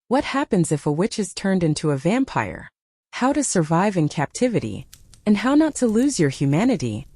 What happens if a witch is turned into a vampire? How to survive in captivity, and how not to lose your humanity.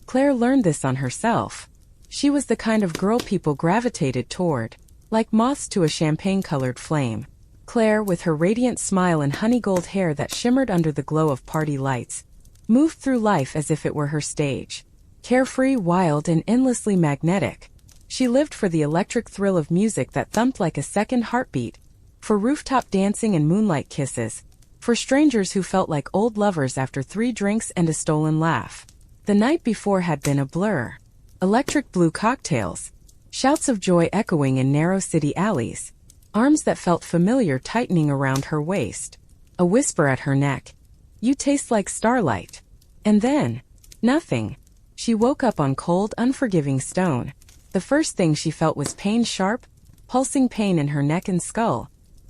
Claire learned this on herself. She was the kind of girl people gravitated toward, like moths to a champagne-colored flame. Claire, with her radiant smile and honey-gold hair that shimmered under the glow of party lights, moved through life as if it were her stage. Carefree, wild, and endlessly magnetic. She lived for the electric thrill of music that thumped like a second heartbeat, for rooftop dancing and moonlight kisses, for strangers who felt like old lovers after 3 drinks and a stolen laugh. The night before had been a blur. Electric blue cocktails, shouts of joy echoing in narrow city alleys, arms that felt familiar tightening around her waist, a whisper at her neck, "You taste like starlight." And then, nothing. She woke up on cold, unforgiving stone. The first thing she felt was pain, sharp, pulsing pain in her neck and skull,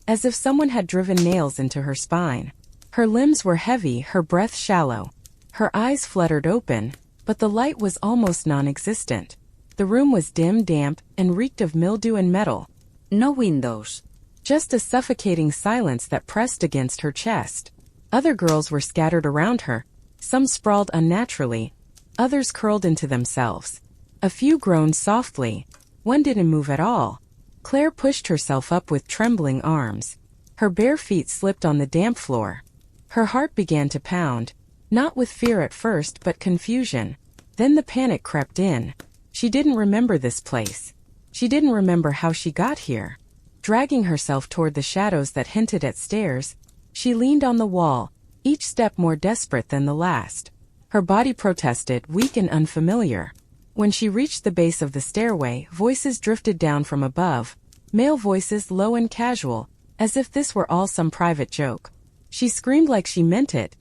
as if someone had driven nails into her spine. Her limbs were heavy, her breath shallow. Her eyes fluttered open, but the light was almost non-existent. The room was dim, damp, and reeked of mildew and metal. No windows. Just a suffocating silence that pressed against her chest. Other girls were scattered around her, some sprawled unnaturally, others curled into themselves. A few groaned softly. One didn't move at all. Claire pushed herself up with trembling arms. Her bare feet slipped on the damp floor. Her heart began to pound, not with fear at first but confusion. Then the panic crept in. She didn't remember this place. She didn't remember how she got here. Dragging herself toward the shadows that hinted at stairs, she leaned on the wall, each step more desperate than the last. Her body protested, weak and unfamiliar. When she reached the base of the stairway, voices drifted down from above, male voices low and casual, as if this were all some private joke. She screamed like she meant it.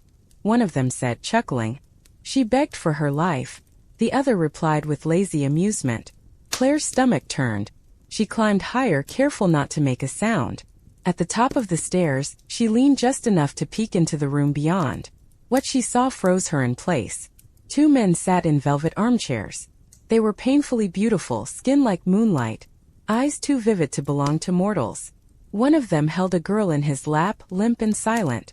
One of them said, chuckling. She begged for her life. The other replied with lazy amusement. Claire's stomach turned. She climbed higher, careful not to make a sound. At the top of the stairs, she leaned just enough to peek into the room beyond. What she saw froze her in place. 2 men sat in velvet armchairs. They were painfully beautiful, skin like moonlight, eyes too vivid to belong to mortals. One of them held a girl in his lap, limp and silent.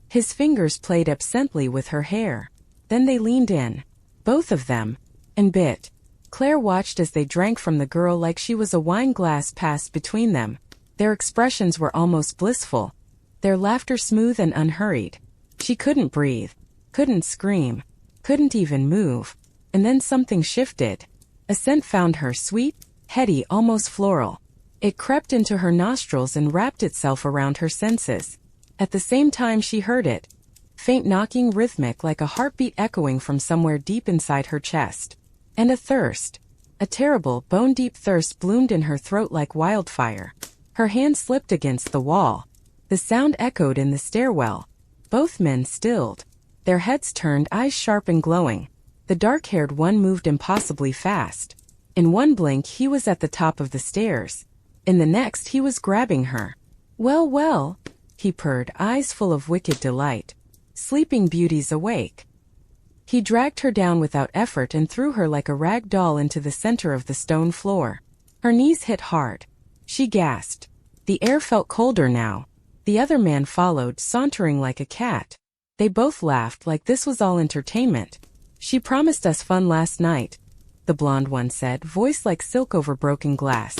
His fingers played absently with her hair. Then they leaned in, both of them, and bit. Claire watched as they drank from the girl like she was a wine glass passed between them. Their expressions were almost blissful, their laughter smooth and unhurried. She couldn't breathe, couldn't scream, couldn't even move. And then something shifted. A scent found her, sweet, heady, almost floral. It crept into her nostrils and wrapped itself around her senses. At the same time she heard it, faint knocking, rhythmic like a heartbeat echoing from somewhere deep inside her chest. And a thirst. A terrible, bone-deep thirst bloomed in her throat like wildfire. Her hand slipped against the wall. The sound echoed in the stairwell. Both men stilled. Their heads turned, eyes sharp and glowing. The dark-haired one moved impossibly fast. In one blink he was at the top of the stairs. In the next he was grabbing her. "Well, well," he purred, eyes full of wicked delight. "Sleeping Beauty's awake." He dragged her down without effort and threw her like a rag doll into the center of the stone floor. Her knees hit hard. She gasped. The air felt colder now. The other man followed, sauntering like a cat. They both laughed like this was all entertainment. "She promised us fun last night," the blonde one said, voice like silk over broken glass.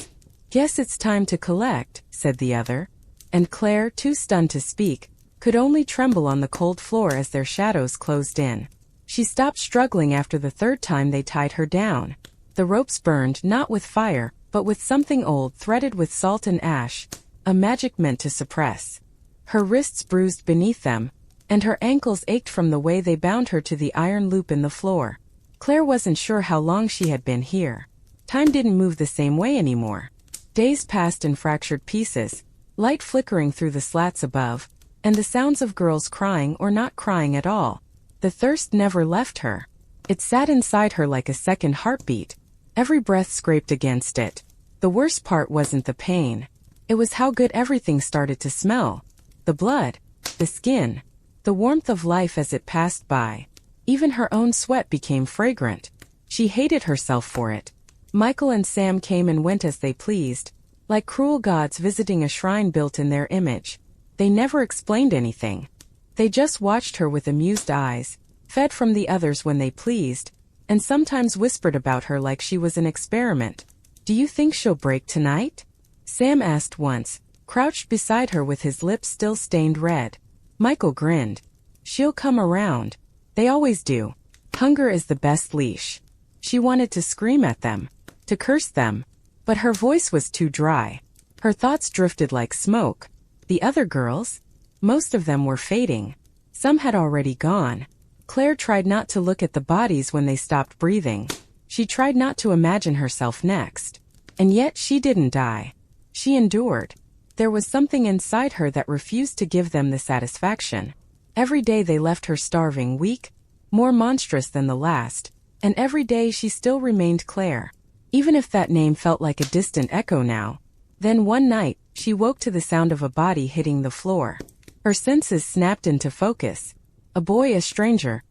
"Guess it's time to collect," said the other. And Claire, too stunned to speak, could only tremble on the cold floor as their shadows closed in. She stopped struggling after the 3rd time they tied her down. The ropes burned, not with fire, but with something old threaded with salt and ash, a magic meant to suppress. Her wrists bruised beneath them, and her ankles ached from the way they bound her to the iron loop in the floor. Claire wasn't sure how long she had been here. Time didn't move the same way anymore. Days passed in fractured pieces, light flickering through the slats above, and the sounds of girls crying or not crying at all. The thirst never left her. It sat inside her like a second heartbeat. Every breath scraped against it. The worst part wasn't the pain. It was how good everything started to smell. The blood, the skin, the warmth of life as it passed by. Even her own sweat became fragrant. She hated herself for it. Michael and Sam came and went as they pleased. Like cruel gods visiting a shrine built in their image. They never explained anything. They just watched her with amused eyes, fed from the others when they pleased, and sometimes whispered about her like she was an experiment. "Do you think she'll break tonight?" Sam asked once, crouched beside her with his lips still stained red. Michael grinned. "She'll come around. They always do. Hunger is the best leash." She wanted to scream at them, to curse them, but her voice was too dry. Her thoughts drifted like smoke. The other girls? Most of them were fading. Some had already gone. Claire tried not to look at the bodies when they stopped breathing. She tried not to imagine herself next. And yet she didn't die. She endured. There was something inside her that refused to give them the satisfaction. Every day they left her starving, weak, more monstrous than the last, and every day she still remained Claire, even if that name felt like a distant echo now. Then one night, she woke to the sound of a body hitting the floor. Her senses snapped into focus. A boy, a stranger,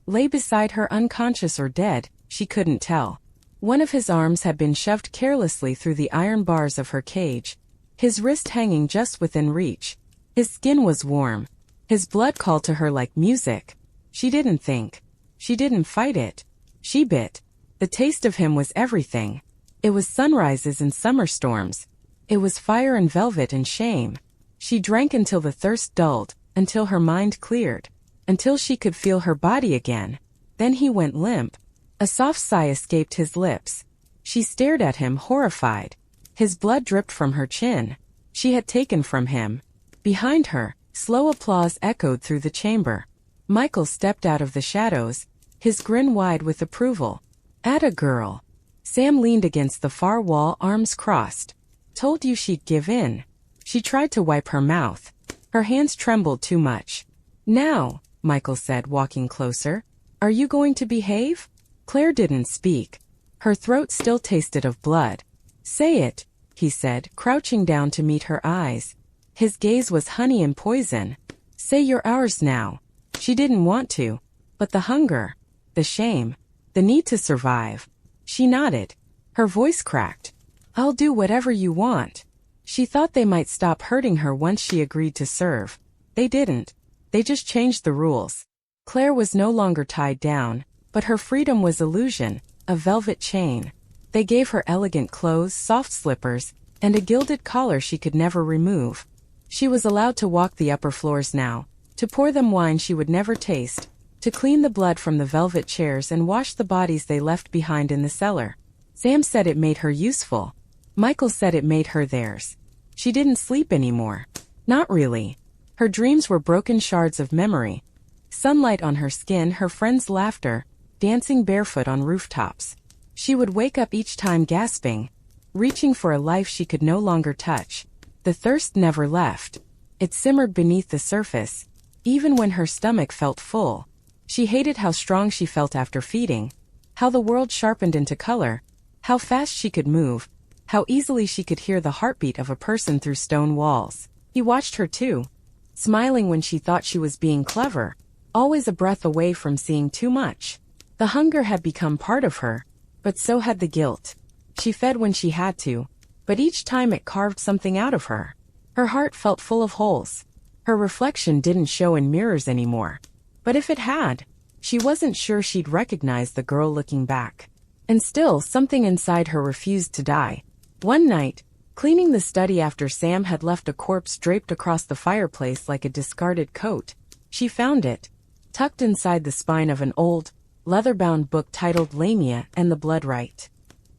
lay beside her, unconscious or dead, she couldn't tell. One of his arms had been shoved carelessly through the iron bars of her cage, his wrist hanging just within reach. His skin was warm. His blood called to her like music. She didn't think. She didn't fight it. She bit. The taste of him was everything. It was sunrises and summer storms. It was fire and velvet and shame. She drank until the thirst dulled, until her mind cleared, until she could feel her body again. Then he went limp. A soft sigh escaped his lips. She stared at him, horrified. His blood dripped from her chin. She had taken from him. Behind her, slow applause echoed through the chamber. Michael stepped out of the shadows, his grin wide with approval. "Atta girl." Sam leaned against the far wall, arms crossed. "Told you she'd give in." She tried to wipe her mouth. Her hands trembled too much. "Now," Michael said, walking closer, "are you going to behave?" Claire didn't speak. Her throat still tasted of blood. "Say it," he said, crouching down to meet her eyes. His gaze was honey and poison. "Say you're ours now." She didn't want to. But the hunger, the shame, the need to survive. She nodded. Her voice cracked. "I'll do whatever you want." She thought they might stop hurting her once she agreed to serve. They didn't. They just changed the rules. Claire was no longer tied down, but her freedom was illusion, a velvet chain. They gave her elegant clothes, soft slippers, and a gilded collar she could never remove. She was allowed to walk the upper floors now, to pour them wine she would never taste, to clean the blood from the velvet chairs and wash the bodies they left behind in the cellar. Sam said it made her useful. Michael said it made her theirs. She didn't sleep anymore. Not really. Her dreams were broken shards of memory. Sunlight on her skin, her friends' laughter, dancing barefoot on rooftops. She would wake up each time gasping, reaching for a life she could no longer touch. The thirst never left. It simmered beneath the surface, even when her stomach felt full. She hated how strong she felt after feeding, how the world sharpened into color, how fast she could move, how easily she could hear the heartbeat of a person through stone walls. He watched her too, smiling when she thought she was being clever, always a breath away from seeing too much. The hunger had become part of her, but so had the guilt. She fed when she had to, but each time it carved something out of her. Her heart felt full of holes. Her reflection didn't show in mirrors anymore. But if it had, she wasn't sure she'd recognize the girl looking back. And still, something inside her refused to die. One night, cleaning the study after Sam had left a corpse draped across the fireplace like a discarded coat, she found it, tucked inside the spine of an old, leather-bound book titled Lamia and the Blood Rite.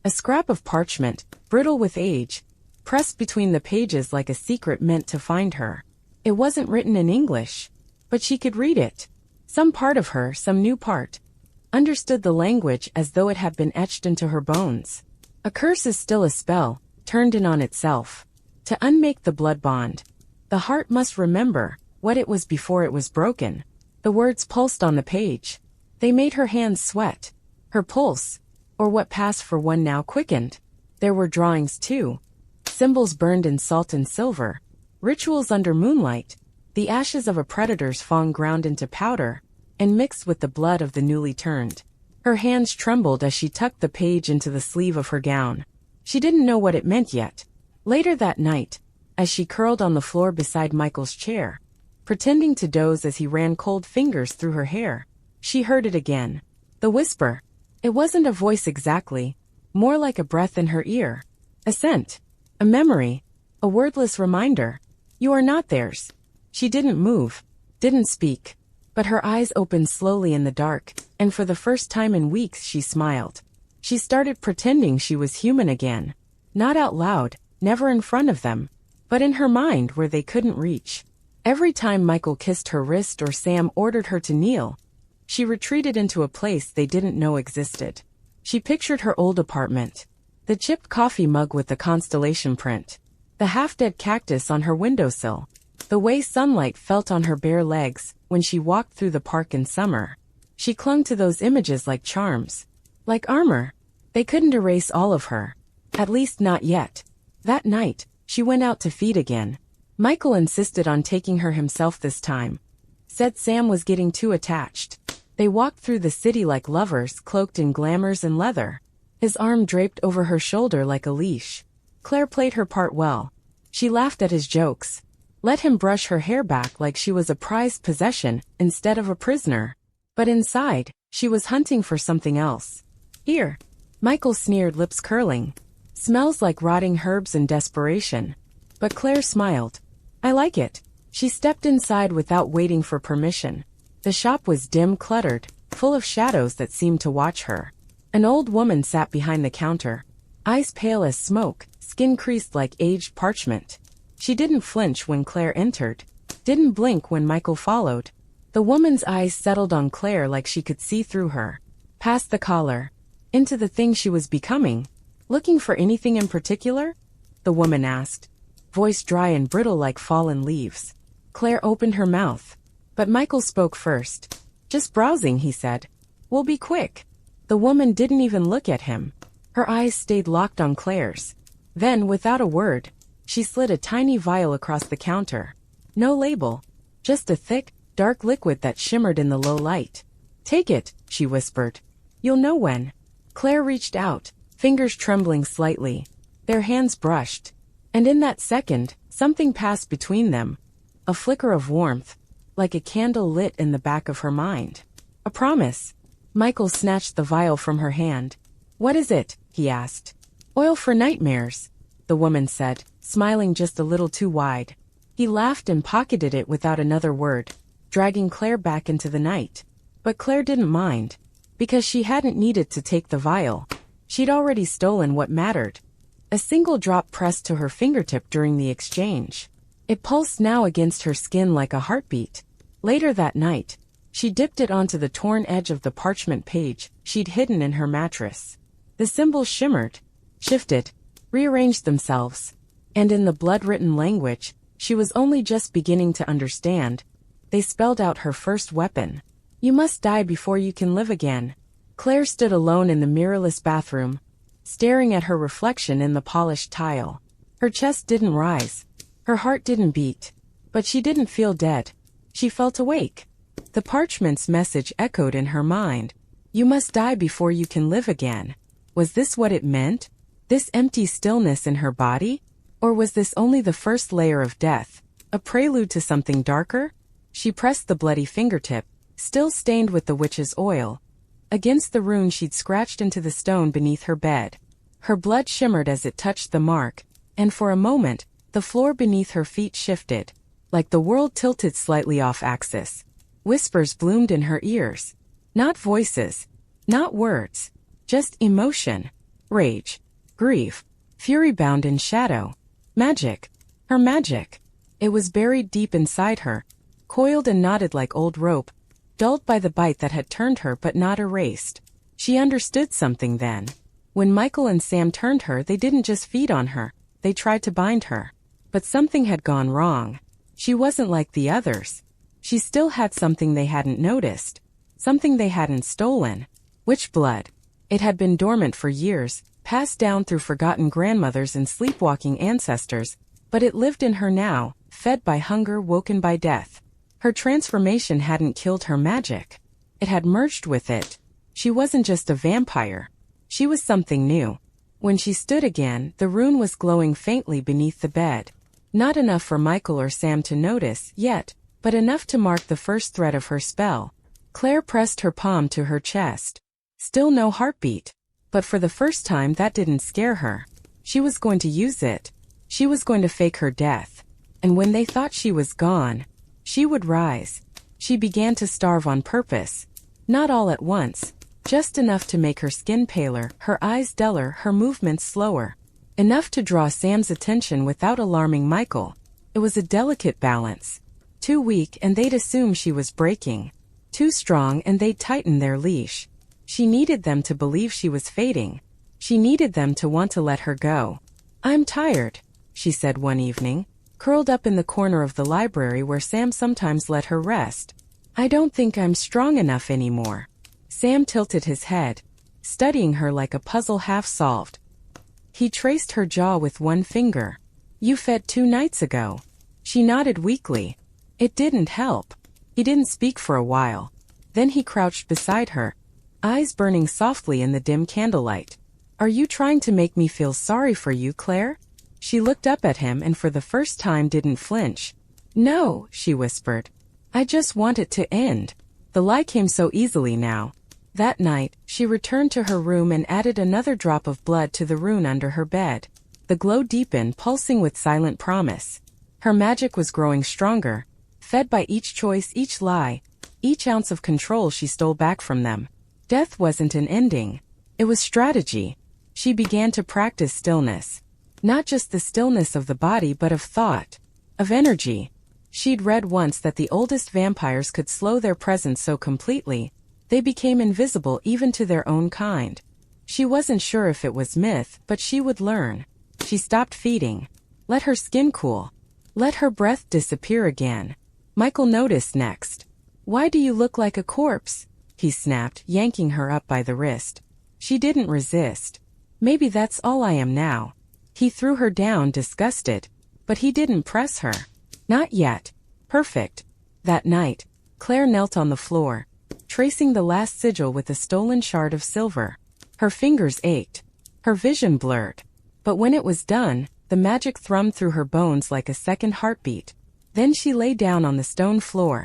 A scrap of parchment, brittle with age, pressed between the pages like a secret meant to find her. It wasn't written in English, but she could read it. Some part of her, some new part, understood the language as though it had been etched into her bones. A curse is still a spell, turned in on itself. To unmake the blood bond, the heart must remember what it was before it was broken. The words pulsed on the page. They made her hands sweat. Her pulse, or what passed for one now, quickened. There were drawings too. Symbols burned in salt and silver. Rituals under moonlight. The ashes of a predator's fawn ground into powder and mixed with the blood of the newly turned. Her hands trembled as she tucked the page into the sleeve of her gown. She didn't know what it meant yet. Later that night, as she curled on the floor beside Michael's chair, pretending to doze as he ran cold fingers through her hair, she heard it again. The whisper. It wasn't a voice exactly, more like a breath in her ear. A scent. A memory. A wordless reminder. You are not theirs. She didn't move, didn't speak, but her eyes opened slowly in the dark, and for the first time in weeks she smiled. She started pretending she was human again. Not out loud, never in front of them, but in her mind where they couldn't reach. Every time Michael kissed her wrist or Sam ordered her to kneel, she retreated into a place they didn't know existed. She pictured her old apartment. The chipped coffee mug with the constellation print. The half-dead cactus on her windowsill. The way sunlight felt on her bare legs when she walked through the park in summer. She clung to those images like charms. Like armor. They couldn't erase all of her. At least not yet. That night, she went out to feed again. Michael insisted on taking her himself this time. Said Sam was getting too attached. They walked through the city like lovers cloaked in glamours and leather. His arm draped over her shoulder like a leash. Claire played her part well. She laughed at his jokes. Let him brush her hair back like she was a prized possession instead of a prisoner. But inside, she was hunting for something else. Here. Michael sneered, lips curling. Smells like rotting herbs and desperation. But Claire smiled. I like it. She stepped inside without waiting for permission. The shop was dim, cluttered, full of shadows that seemed to watch her. An old woman sat behind the counter. Eyes pale as smoke, skin creased like aged parchment. She didn't flinch when Claire entered. Didn't blink when Michael followed. The woman's eyes settled on Claire like she could see through her. Past the collar. Into the thing she was becoming. Looking for anything in particular? The woman asked. Voice dry and brittle like fallen leaves. Claire opened her mouth. But Michael spoke first. Just browsing, he said. We'll be quick. The woman didn't even look at him. Her eyes stayed locked on Claire's. Then, without a word, she slid a tiny vial across the counter. No label. Just a thick, dark liquid that shimmered in the low light. Take it, she whispered. You'll know when. Claire reached out, fingers trembling slightly. Their hands brushed. And in that second, something passed between them. A flicker of warmth, like a candle lit in the back of her mind. A promise. Michael snatched the vial from her hand. What is it? He asked. Oil for nightmares, the woman said, smiling just a little too wide. He laughed and pocketed it without another word, dragging Claire back into the night. But Claire didn't mind, because she hadn't needed to take the vial. She'd already stolen what mattered. A single drop pressed to her fingertip during the exchange. It pulsed now against her skin like a heartbeat. Later that night, she dipped it onto the torn edge of the parchment page she'd hidden in her mattress. The symbols shimmered, shifted, rearranged themselves. And in the blood-written language she was only just beginning to understand, they spelled out her first weapon. You must die before you can live again. Claire stood alone in the mirrorless bathroom, staring at her reflection in the polished tile. Her chest didn't rise. Her heart didn't beat. But she didn't feel dead. She felt awake. The parchment's message echoed in her mind. You must die before you can live again. Was this what it meant? This empty stillness in her body? Or was this only the first layer of death? A prelude to something darker? She pressed the bloody fingertip, still stained with the witch's oil, against the rune she'd scratched into the stone beneath her bed. Her blood shimmered as it touched the mark, and for a moment, the floor beneath her feet shifted, like the world tilted slightly off axis. Whispers bloomed in her ears. Not voices, not words, just emotion, rage, grief, fury bound in shadow. Magic. Her magic. It was buried deep inside her, coiled and knotted like old rope, dulled by the bite that had turned her but not erased. She understood something then. When Michael and Sam turned her, they didn't just feed on her, they tried to bind her. But something had gone wrong. She wasn't like the others. She still had something they hadn't noticed, something they hadn't stolen. Witch blood. It had been dormant for years, passed down through forgotten grandmothers and sleepwalking ancestors, but it lived in her now, fed by hunger, woken by death. Her transformation hadn't killed her magic. It had merged with it. She wasn't just a vampire. She was something new. When she stood again, the rune was glowing faintly beneath the bed. Not enough for Michael or Sam to notice yet, but enough to mark the first thread of her spell. Claire pressed her palm to her chest. Still no heartbeat. But for the first time that didn't scare her. She was going to use it. She was going to fake her death. And when they thought she was gone, she would rise. She began to starve on purpose. Not all at once. Just enough to make her skin paler, her eyes duller, her movements slower. Enough to draw Sam's attention without alarming Michael. It was a delicate balance. Too weak and they'd assume she was breaking. Too strong and they'd tighten their leash. She needed them to believe she was fading. She needed them to want to let her go. "I'm tired," she said one evening, curled up in the corner of the library where Sam sometimes let her rest. "I don't think I'm strong enough anymore." Sam tilted his head, studying her like a puzzle half solved. He traced her jaw with one finger. "You fed 2 nights ago." She nodded weakly. It didn't help. He didn't speak for a while. Then he crouched beside her, eyes burning softly in the dim candlelight. "Are you trying to make me feel sorry for you, Claire?" She looked up at him and for the first time didn't flinch. "No," she whispered. "I just want it to end." The lie came so easily now. That night, she returned to her room and added another drop of blood to the rune under her bed. The glow deepened, pulsing with silent promise. Her magic was growing stronger, fed by each choice, each lie, each ounce of control she stole back from them. Death wasn't an ending. It was strategy. She began to practice stillness. Not just the stillness of the body but of thought, of energy. She'd read once that the oldest vampires could slow their presence so completely, they became invisible even to their own kind. She wasn't sure if it was myth, but she would learn. She stopped feeding. Let her skin cool. Let her breath disappear again. Michael noticed next. "Why do you look like a corpse?" he snapped, yanking her up by the wrist. She didn't resist. "Maybe that's all I am now." He threw her down, disgusted. But he didn't press her. Not yet. Perfect. That night, Claire knelt on the floor, tracing the last sigil with a stolen shard of silver. Her fingers ached. Her vision blurred. But when it was done, the magic thrummed through her bones like a second heartbeat. Then she lay down on the stone floor,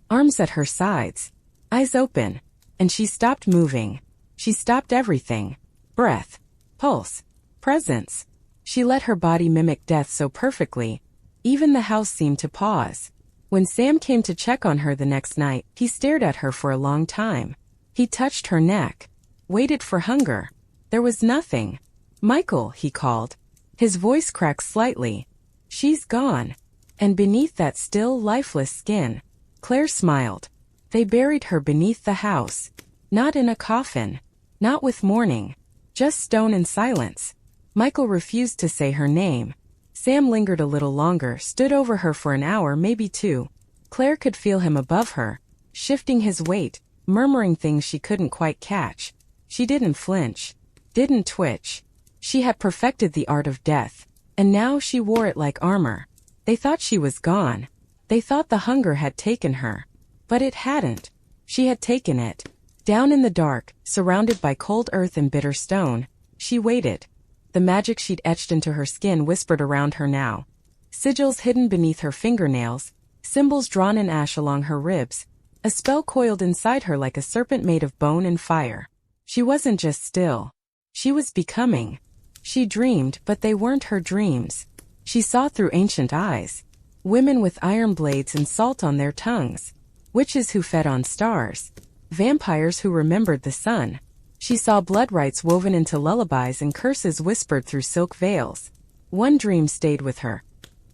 arms at her sides, eyes open, and she stopped moving. She stopped everything. Breath, pulse, presence. She let her body mimic death so perfectly, even the house seemed to pause. When Sam came to check on her the next night, he stared at her for a long time. He touched her neck, waited for hunger. There was nothing. "Michael," he called. His voice cracked slightly. "She's gone." And beneath that still, lifeless skin, Claire smiled. They buried her beneath the house. Not in a coffin. Not with mourning. Just stone and silence. Michael refused to say her name. Sam lingered a little longer, stood over her for an hour, maybe 2. Claire could feel him above her, shifting his weight, murmuring things she couldn't quite catch. She didn't flinch. Didn't twitch. She had perfected the art of death, and now she wore it like armor. They thought she was gone. They thought the hunger had taken her. But it hadn't. She had taken it. Down in the dark, surrounded by cold earth and bitter stone, she waited. The magic she'd etched into her skin whispered around her now. Sigils hidden beneath her fingernails, symbols drawn in ash along her ribs, a spell coiled inside her like a serpent made of bone and fire. She wasn't just still. She was becoming. She dreamed, but they weren't her dreams. She saw through ancient eyes. Women with iron blades and salt on their tongues. Witches who fed on stars. Vampires who remembered the sun. She saw blood rites woven into lullabies and curses whispered through silk veils. One dream stayed with her.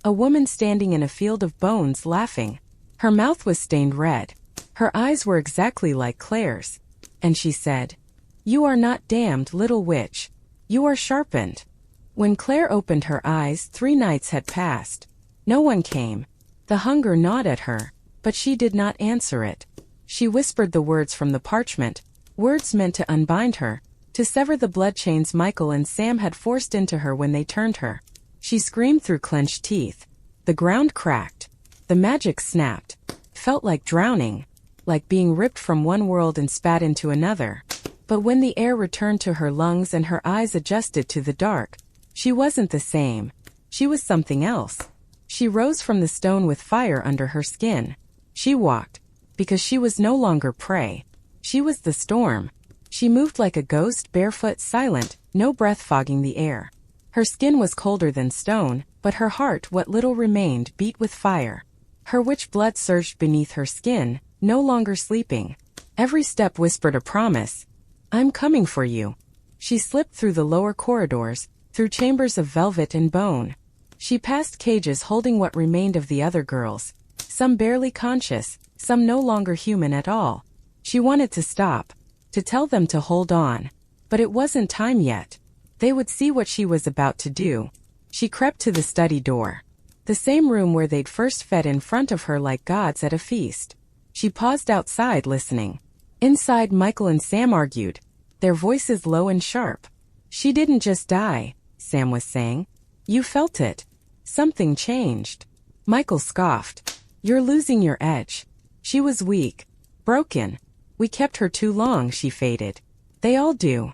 A woman standing in a field of bones laughing. Her mouth was stained red. Her eyes were exactly like Claire's. And she said, "You are not damned, little witch. You are sharpened." When Claire opened her eyes, 3 nights had passed. No one came. The hunger gnawed at her, but she did not answer it. She whispered the words from the parchment, words meant to unbind her, to sever the blood chains Michael and Sam had forced into her when they turned her. She screamed through clenched teeth. The ground cracked. The magic snapped. Felt like drowning, like being ripped from one world and spat into another. But when the air returned to her lungs and her eyes adjusted to the dark, she wasn't the same. She was something else. She rose from the stone with fire under her skin. She walked, because she was no longer prey. She was the storm. She moved like a ghost, barefoot, silent, no breath fogging the air. Her skin was colder than stone, but her heart, what little remained, beat with fire. Her witch blood surged beneath her skin, no longer sleeping. Every step whispered a promise. I'm coming for you. She slipped through the lower corridors, through chambers of velvet and bone. She passed cages holding what remained of the other girls, some barely conscious, some no longer human at all. She wanted to stop, to tell them to hold on. But it wasn't time yet. They would see what she was about to do. She crept to the study door. The same room where they'd first fed in front of her like gods at a feast. She paused outside, listening. Inside, Michael and Sam argued, their voices low and sharp. She didn't just die, Sam was saying. You felt it. Something changed. Michael scoffed. You're losing your edge. She was weak. Broken. We kept her too long, she faded. They all do.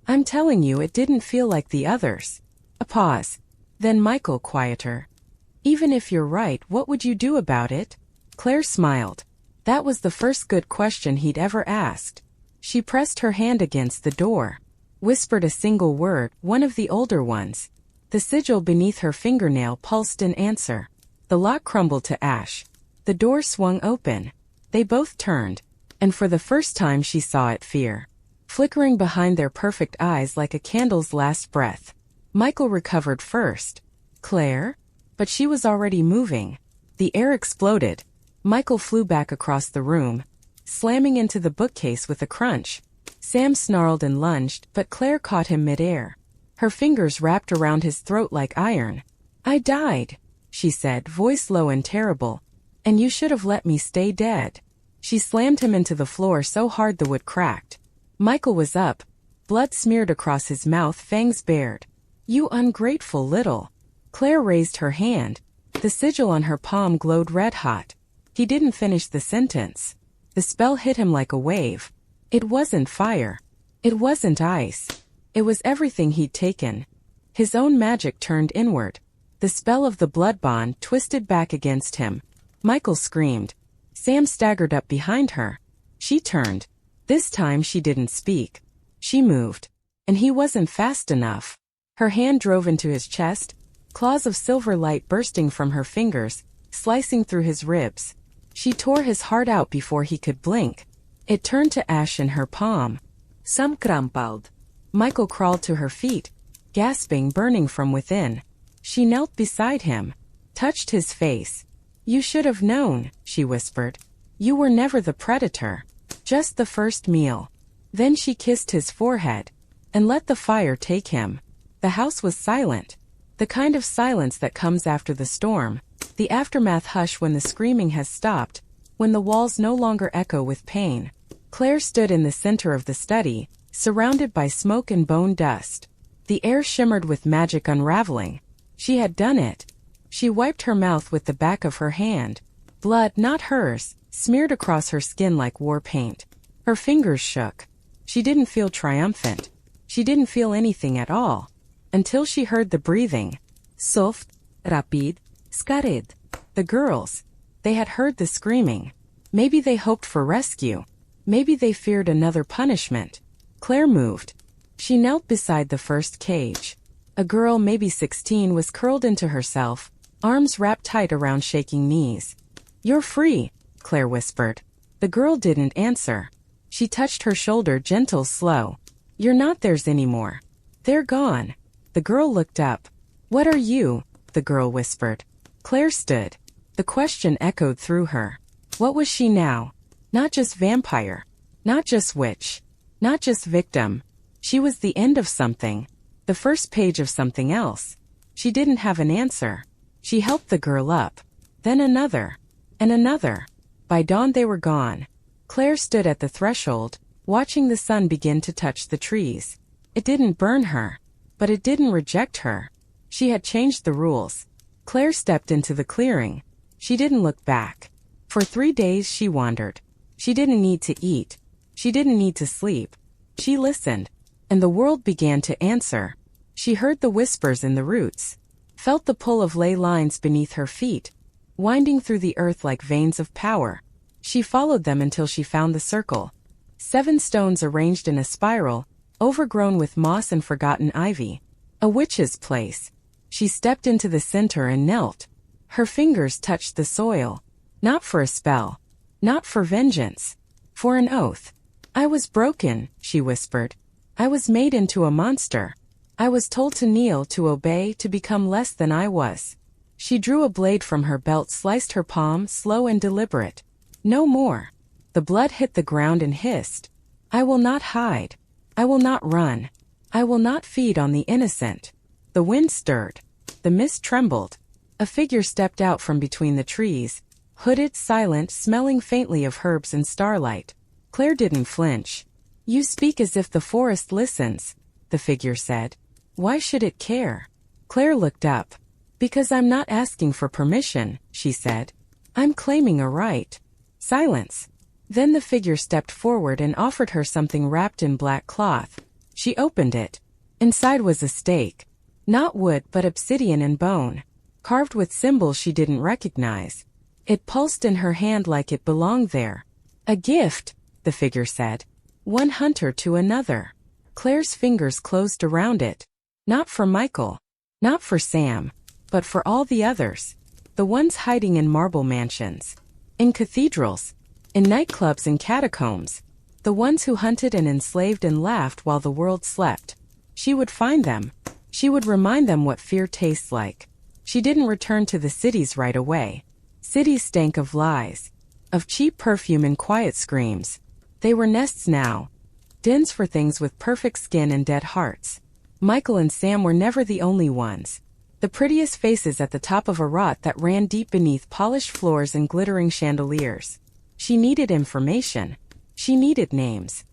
I'm telling you, it didn't feel like the others. A pause. Then Michael, quieter. Even if you're right, what would you do about it? Claire smiled. That was the first good question he'd ever asked. She pressed her hand against the door. Whispered a single word, one of the older ones. The sigil beneath her fingernail pulsed in answer. The lock crumbled to ash. The door swung open. They both turned. And for the first time she saw it, fear. Flickering behind their perfect eyes like a candle's last breath. Michael recovered first. Claire? But she was already moving. The air exploded. Michael flew back across the room, slamming into the bookcase with a crunch. Sam snarled and lunged, but Claire caught him mid-air. Her fingers wrapped around his throat like iron. I died, she said, voice low and terrible. And you should have let me stay dead. She slammed him into the floor so hard the wood cracked. Michael was up, blood smeared across his mouth, fangs bared. You ungrateful little. Claire raised her hand. The sigil on her palm glowed red-hot. He didn't finish the sentence. The spell hit him like a wave. It wasn't fire. It wasn't ice. It was everything he'd taken. His own magic turned inward. The spell of the blood bond twisted back against him. Michael screamed. Sam staggered up behind her. She turned. This time she didn't speak. She moved. And he wasn't fast enough. Her hand drove into his chest, claws of silver light bursting from her fingers, slicing through his ribs. She tore his heart out before he could blink. It turned to ash in her palm. Sam crumpled. Michael crawled to her feet, gasping, burning from within. She knelt beside him, touched his face. You should have known, she whispered. You were never the predator. Just the first meal. Then she kissed his forehead and let the fire take him. The house was silent. The kind of silence that comes after the storm. The aftermath hush when the screaming has stopped, when the walls no longer echo with pain. Claire stood in the center of the study, surrounded by smoke and bone dust. The air shimmered with magic unraveling. She had done it. She wiped her mouth with the back of her hand. Blood, not hers, smeared across her skin like war paint. Her fingers shook. She didn't feel triumphant. She didn't feel anything at all. Until she heard the breathing. Soft, rapid, scared. The girls. They had heard the screaming. Maybe they hoped for rescue. Maybe they feared another punishment. Claire moved. She knelt beside the first cage. A girl, maybe 16, was curled into herself, arms wrapped tight around shaking knees. You're free, Claire whispered. The girl didn't answer. She touched her shoulder, gentle, slow. You're not theirs anymore. They're gone. The girl looked up. What are you? The girl whispered. Claire stood. The question echoed through her. What was she now? Not just vampire. Not just witch. Not just victim. She was the end of something. The first page of something else. She didn't have an answer. She helped the girl up. Then another. And another. By dawn they were gone. Claire stood at the threshold, watching the sun begin to touch the trees. It didn't burn her. But it didn't reject her. She had changed the rules. Claire stepped into the clearing. She didn't look back. For 3 days she wandered. She didn't need to eat. She didn't need to sleep. She listened, and the world began to answer. She heard the whispers in the roots, felt the pull of ley lines beneath her feet, winding through the earth like veins of power. She followed them until she found the circle. 7 stones arranged in a spiral, overgrown with moss and forgotten ivy. A witch's place. She stepped into the center and knelt. Her fingers touched the soil. Not for a spell. Not for vengeance. For an oath. I was broken, she whispered. I was made into a monster. I was told to kneel, to obey, to become less than I was. She drew a blade from her belt, sliced her palm, slow and deliberate. No more. The blood hit the ground and hissed. I will not hide. I will not run. I will not feed on the innocent. The wind stirred. The mist trembled. A figure stepped out from between the trees, hooded, silent, smelling faintly of herbs and starlight. Claire didn't flinch. You speak as if the forest listens, the figure said. Why should it care? Claire looked up. Because I'm not asking for permission, she said. I'm claiming a right. Silence. Then the figure stepped forward and offered her something wrapped in black cloth. She opened it. Inside was a stake. Not wood but obsidian and bone, carved with symbols she didn't recognize. It pulsed in her hand like it belonged there. A gift, the figure said. One hunter to another. Claire's fingers closed around it. Not for Michael. Not for Sam. But for all the others. The ones hiding in marble mansions. In cathedrals. In nightclubs and catacombs. The ones who hunted and enslaved and laughed while the world slept. She would find them. She would remind them what fear tastes like. She didn't return to the cities right away. Cities stank of lies. Of cheap perfume and quiet screams. They were nests now. Dens for things with perfect skin and dead hearts. Michael and Sam were never the only ones. The prettiest faces at the top of a rot that ran deep beneath polished floors and glittering chandeliers. She needed information. She needed names.